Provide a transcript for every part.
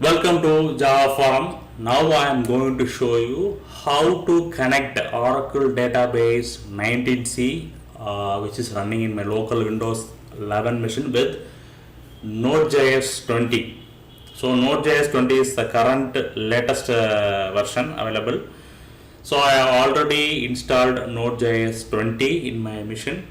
Welcome to Java Forum. Now I am going to show you how to connect Oracle database 19c which is running in my local Windows 11 machine with Node.js 20. So Node.js 20 is the current latest version available. So I have already installed Node.js 20 in my machine.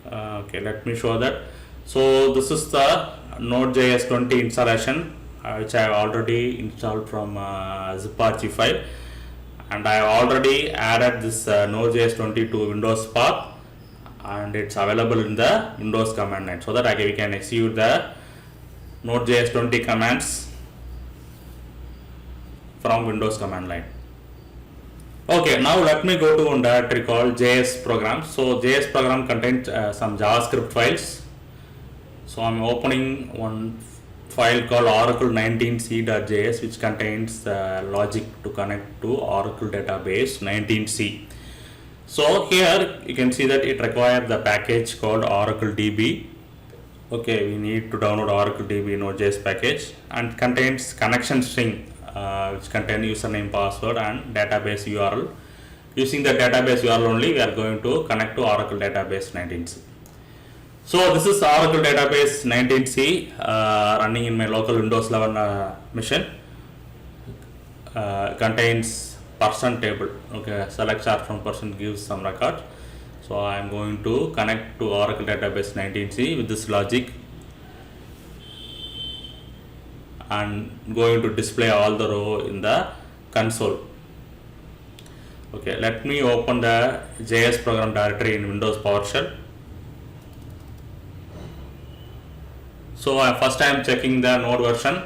Okay, let me show that. So this is the Node.js 20 installation which I have already installed from zip.rg file, and I have already added this Node.js 20 to Windows path, and it's available in the Windows command line, so that we can execute the Node.js 20 commands from Windows command line. Okay, now let me go to one directory called JS program. So JS program contains some JavaScript files. So I'm opening one file called orcl19c.js, which contains logic to connect to Oracle database 19c. So here you can see that it requires the package called oracledb. Okay, we need to download oracledb Node.js package, and contains connection string which contain username, password and database URL. Using the database URL only, we are going to connect to Oracle database 19c. So this is Oracle database 19c running in my local Windows 11 machine. Contains person table. Okay, select chart from person gives some record. So I am going to connect to Oracle database 19c with this logic, and going to display all the row in the console. Okay, let me open the JS program directory in Windows PowerShell. So first I am checking the node version.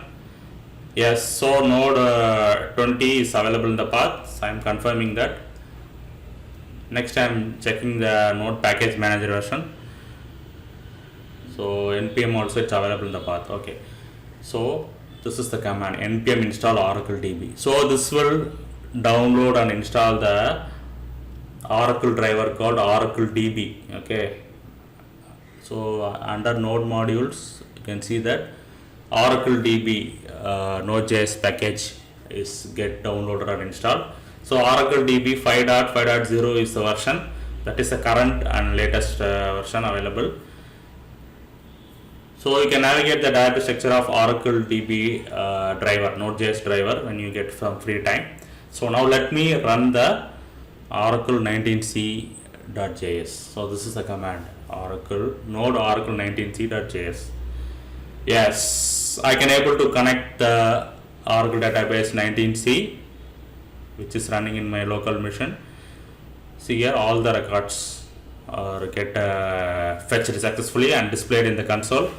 Yes, so node 20 is available in the path, so I am confirming that. Next I am checking the node package manager version. So npm also it's available in the path. Okay, so this is the command npm install oracledb. So this will download and install the Oracle driver called oracledb. Okay, so under node modules you can see that oracledb node.js package is get downloaded and installed. So oracledb 5.5.0 is the version, that is the current and latest version available. So you can navigate the directory structure of oracledb driver, Node.js driver, when you get some free time. So now let me run the oracl19c.js. So this is the command node-oracl19c.js. Yes, I can able to connect the Oracle database 19c, which is running in my local machine. See here, all the records get fetched successfully and displayed in the console.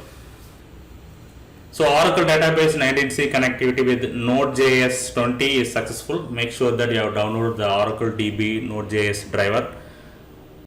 So Oracle database 19c connectivity with Node.js 20 is successful. Make sure that you have downloaded the Oracle DB Node.js driver